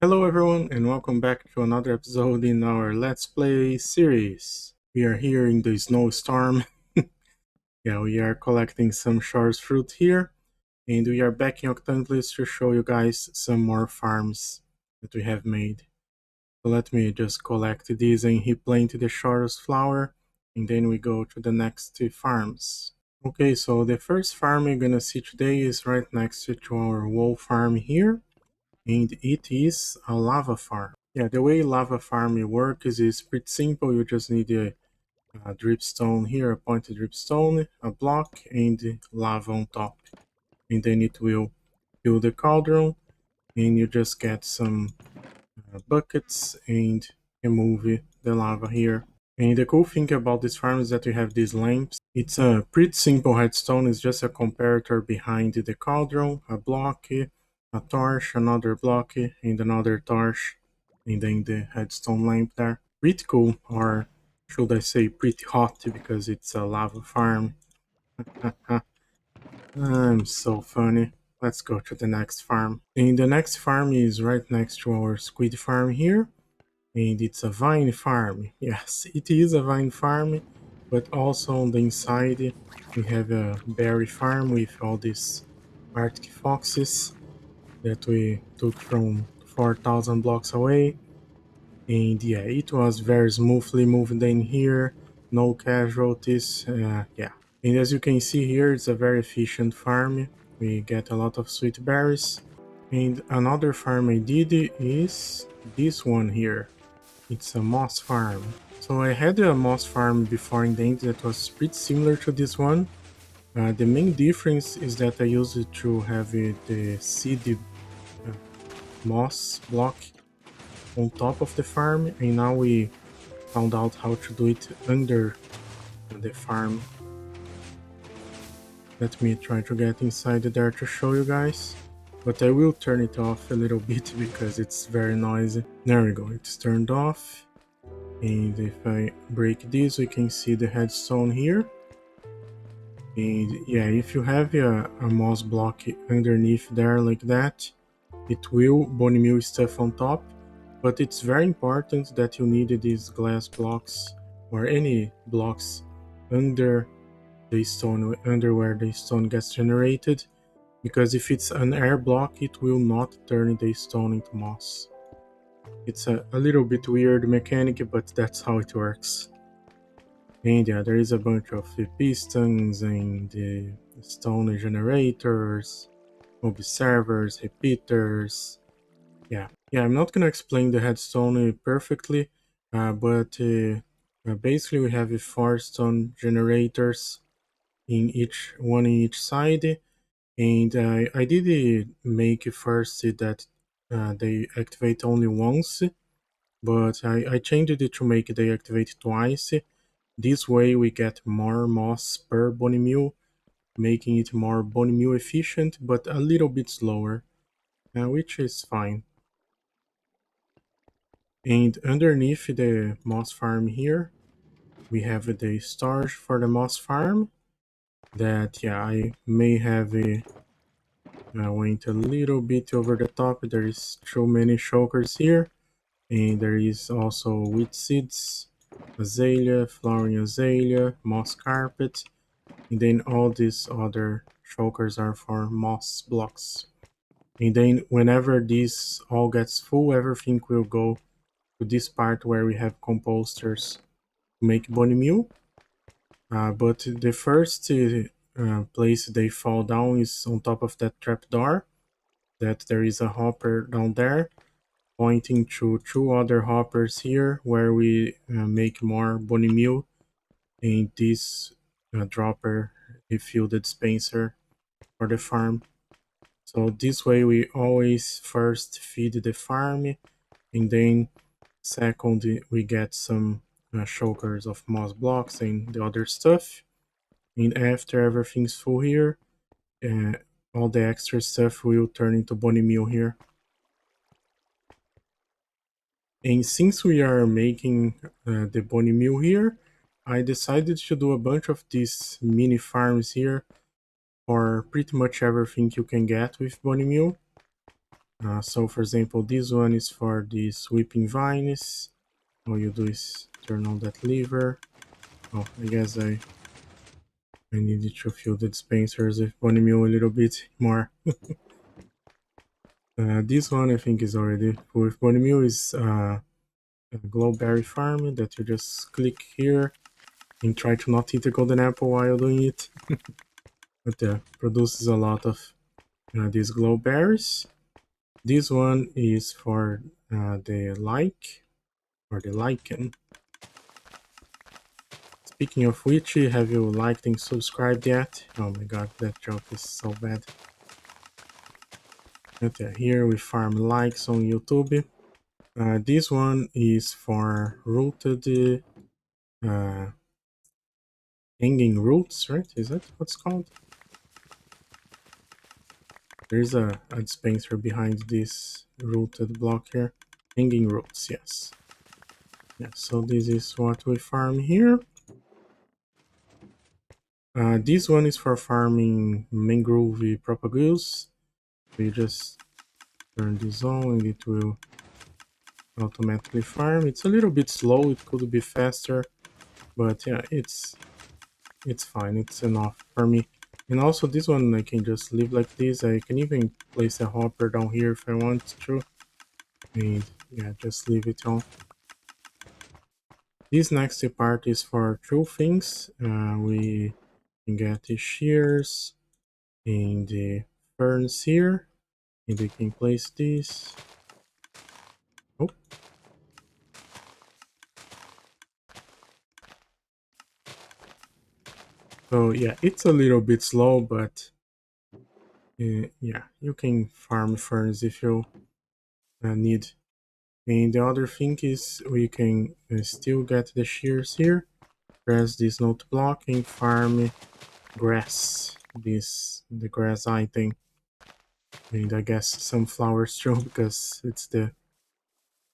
Hello everyone and welcome back to another episode in our Let's Play series. We are here in the snowstorm. Yeah, we are collecting some shores fruit here and we are back in Octantis to show you guys some more farms that we have made. So let me just collect these and replant the shores flower and then we go to the next two farms. Okay, so the first farm you're gonna see today is right next to our wool farm here. And it is a lava farm. Yeah, the way lava farm works is pretty simple. You just need a dripstone here, a pointed dripstone, a block, and lava on top. And then it will fill the cauldron, and you just get some buckets and remove the lava here. And the cool thing about this farm is that we have these lamps. It's a pretty simple redstone. It's just a comparator behind the cauldron, a block, a torch, another block, and another torch, and then the redstone lamp there. Pretty cool, or should I say pretty hot, because it's a lava farm. I'm so funny. Let's go to the next farm. And the next farm is right next to our squid farm here. And it's a vine farm. Yes, it is a vine farm, but also on the inside we have a berry farm with all these Arctic foxes that we took from 4,000 blocks away. And yeah, it was very smoothly moved in here, no casualties. Yeah, and as you can see here, it's a very efficient farm. We get a lot of sweet berries. And another farm I did is this one here. It's a moss farm. So I had a moss farm before in the end that was pretty similar to this one. The main difference is that I used it to have the seed moss block on top of the farm, and now we found out how to do it under the farm. Let me try to get inside there to show you guys. But I will turn it off a little bit because it's very noisy. There we go, it's turned off. And if I break this, we can see the headstone here. And yeah, if you have a moss block underneath there like that, it will bone meal stuff on top. But it's very important that you need these glass blocks or any blocks under the stone, under where the stone gets generated, because if it's an air block, it will not turn the stone into moss. It's a little bit weird mechanic, but that's how it works. And yeah, there is a bunch of pistons and stone generators, observers, repeaters. Yeah, I'm not gonna explain the headstone perfectly, but basically we have 4 stone generators in each one in each side, and I did make first that they activate only once, but I changed it to make they activate twice. This way we get more moss per bone meal, making it more bone meal efficient, but a little bit slower, which is fine. And underneath the moss farm here, we have the storage for the moss farm that, yeah, I may have went a little bit over the top. There is too many chokers here, and there is also wheat seeds, azalea, flowering azalea, moss carpet, and then all these other chokers are for moss blocks. And then whenever this all gets full, everything will go to this part where we have composters to make bone meal. But the first place they fall down is on top of that trapdoor, that there is a hopper down there pointing to 2 other hoppers here where we make more bone meal, and this dropper refill the dispenser for the farm. So this way we always first feed the farm, and then second we get some chokers of moss blocks and the other stuff. And after everything's full here, uh, all the extra stuff will turn into bone meal here. And since we are making the bone meal here, I decided to do a bunch of these mini farms here for pretty much everything you can get with bone meal. So for example, this one is for the sweeping vines. All you do is turn on that lever. Oh, I guess I needed to fill the dispensers with bone meal a little bit more. This one I think is already full with bone meal. Is a glowberry farm that you just click here and try to not eat a golden apple while doing it. But produces a lot of these glowberries. This one is for the like or the lichen. Speaking of which, have you liked and subscribed yet? Oh my god, that joke is so bad. Okay, here we farm likes on YouTube. This one is for rooted uh, hanging roots, right? Is that what's called? There's a dispenser behind this rooted block here. Hanging roots, yes. Yeah, so this is what we farm here. This one is for farming mangrove propagules. You just turn this on and it will automatically farm. It's a little bit slow, it could be faster, but yeah, it's fine, it's enough for me. And also this one I can just leave like this. I can even place a hopper down here if I want to. And yeah, just leave it on. This next part is for two things. We can get the shears and the ferns here. And we can place this. Oh. So yeah, it's a little bit slow, but yeah, you can farm ferns if you need. And the other thing is we can still get the shears here. Press this note block and farm grass. The grass item. And I guess some flowers too, because it's the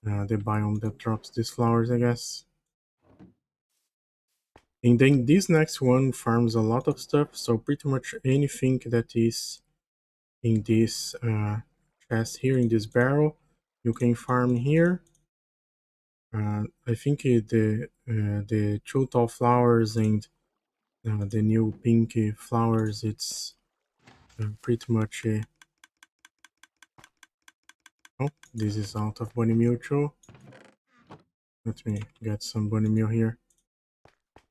biome that drops these flowers, I guess. And then this next one farms a lot of stuff, so pretty much anything that is in this chest here, in this barrel, you can farm here. I think the two tall flowers and the new pinky flowers, it's pretty much oh, this is out of bone meal too. Let me get some bone meal here.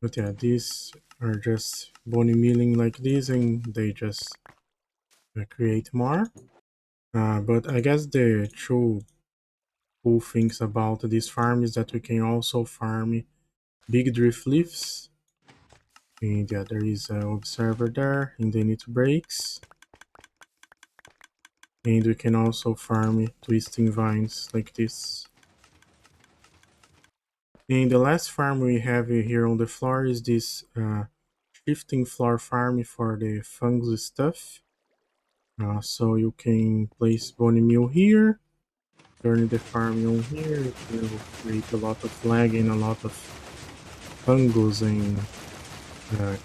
But yeah, these are just bone milling like this, and they just create more. But I guess the two cool things about this farm is that we can also farm big drift leaves. And yeah, there is an observer there, and then it breaks. And we can also farm twisting vines like this. And the last farm we have here on the floor is this shifting floor farm for the fungus stuff. So you can place bone meal here, turn the farm on here, it will create a lot of lag and a lot of fungus and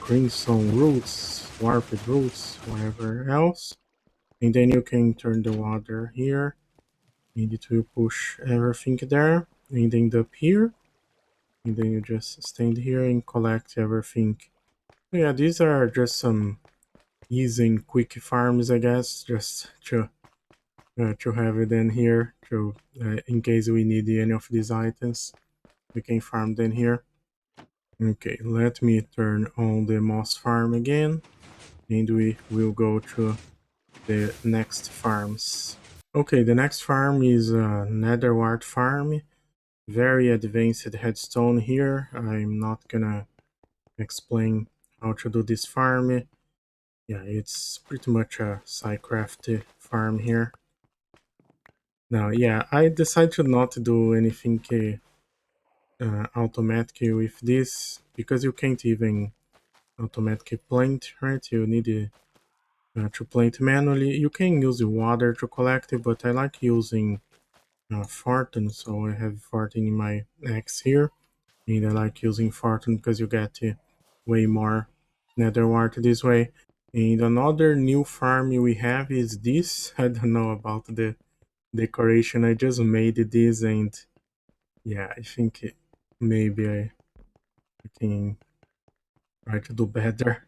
crimson roots, warped roots, whatever else. And then you can turn the water here, and it will push everything there, and end up here. And then you just stand here and collect everything. Yeah, these are just some easy and quick farms, I guess, just to have it in here, to in case we need any of these items, we can farm them here. Okay, let me turn on the moss farm again, and we will go to the next farms. Okay, the next farm is a Nether farm. Very advanced headstone here. I'm not gonna explain how to do this farm. Yeah, it's pretty much a Psycraft farm here. Now, yeah, I decided to not do anything automatic with this, because you can't even automatic plant, right? You need to plant manually. You can use the water to collect it, but I like using Fortune, so I have Fortune in my axe here. And I like using Fortune because you get way more netherwart this way. And another new farm we have is this. I don't know about the decoration. I just made this, and yeah, I think maybe I can try to do better.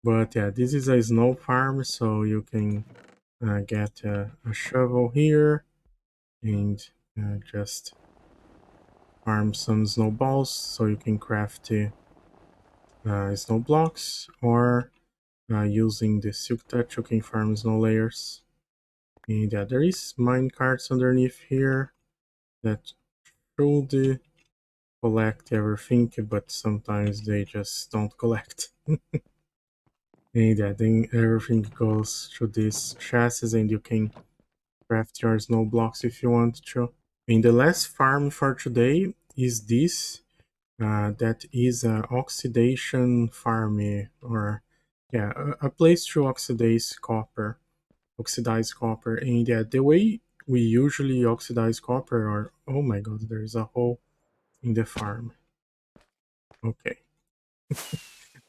But yeah, this is a snow farm, so you can get a shovel here and just farm some snowballs so you can craft snow blocks, or using the silk touch you can farm snow layers. And yeah, there is mine carts underneath here that should collect everything, but sometimes they just don't collect. And yeah, then everything goes to this chassis, and you can craft your snow blocks if you want to. And the last farm for today is this. That is a oxidation farm, or yeah, a place to oxidize copper. And yeah, the way we usually oxidize copper, or oh my god, there is a hole in the farm. Okay,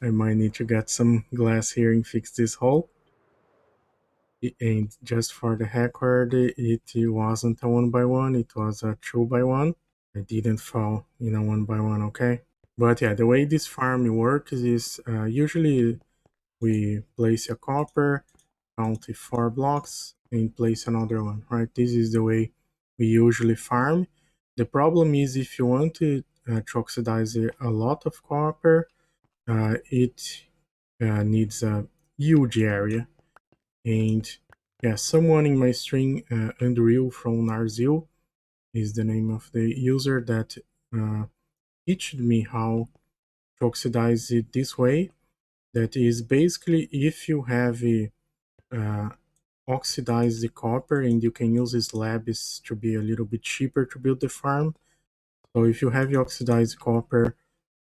I might need to get some glass here and fix this hole. And just for the record, it wasn't a 1x1, it was a 2x1. I didn't fall in a 1x1, okay? But yeah, the way this farm works is usually we place a copper, count 4 blocks, and place another one, right? This is the way we usually farm. The problem is if you want to oxidize a lot of copper, it needs a huge area. And yeah, someone in my string, Unreal from Narzil, is the name of the user that teached me how to oxidize it this way. That is basically if you have uh, oxidized the copper, and you can use slabs to be a little bit cheaper to build the farm. So if you have your oxidized copper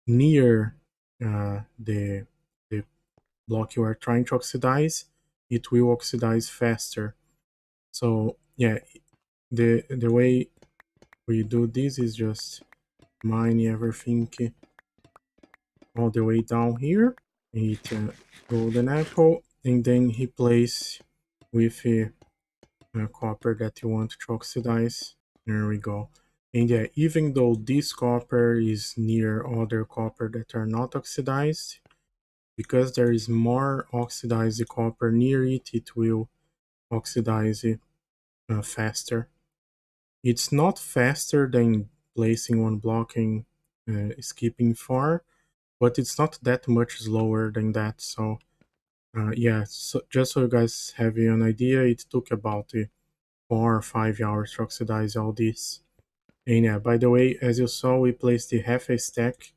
near the block you are trying to oxidize, it will oxidize faster. So yeah, the way we do this is just mine everything all the way down here. Eat a golden apple, and then replace with copper that you want to oxidize. There we go. And yeah, even though this copper is near other copper that are not oxidized, because there is more oxidized copper near it, it will oxidize faster. It's not faster than placing one block and skipping 4, but it's not that much slower than that. So yeah, so just so you guys have an idea, it took about 4 or 5 hours to oxidize all this. And yeah, by the way, as you saw, we placed the half a stack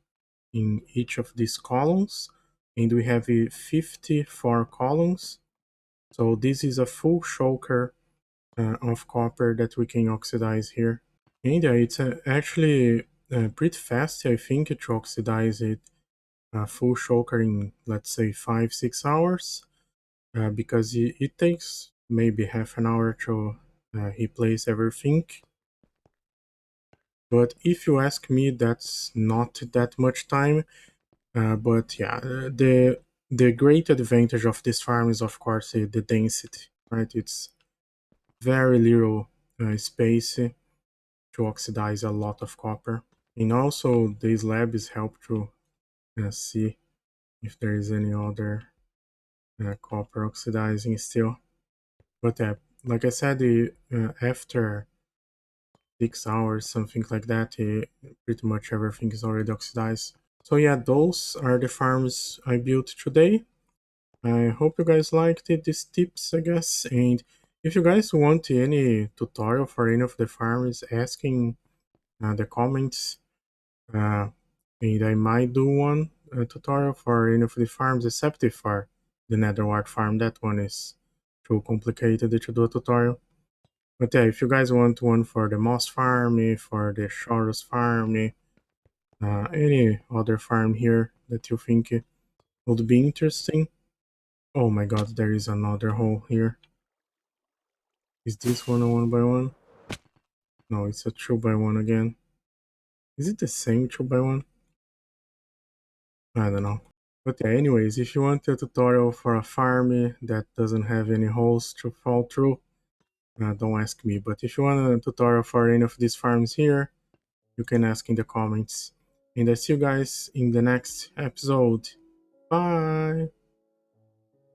in each of these columns, and we have 54 columns. So this is a full choker of copper that we can oxidize here. And yeah, it's actually pretty fast, I think, to oxidize it full choker in, let's say, 5-6 hours, because it takes maybe half an hour to replace everything. But if you ask me, that's not that much time. But yeah, the great advantage of this farm is, of course, the density, right? It's very little space to oxidize a lot of copper. And also, these labs help to see if there is any other copper oxidizing still. But like I said, after 6 hours, something like that, pretty much everything is already oxidized. So yeah, those are the farms I built today. I hope you guys liked these tips, I guess. And if you guys want any tutorial for any of the farms, asking the comments, uh, and I might do one tutorial for any of the farms, except for the Netherwart farm. That one is too complicated to do a tutorial. But yeah, if you guys want one for the Moss farm, for the Shorus farm, any other farm here that you think would be interesting. Oh my god, there is another hole here. Is this one a 1x1? No, it's a 2x1 again. Is it the same 2x1? I don't know. But yeah, anyways, if you want a tutorial for a farm that doesn't have any holes to fall through, don't ask me. But if you want a tutorial for any of these farms here, you can ask in the comments. And I see you guys in the next episode. Bye!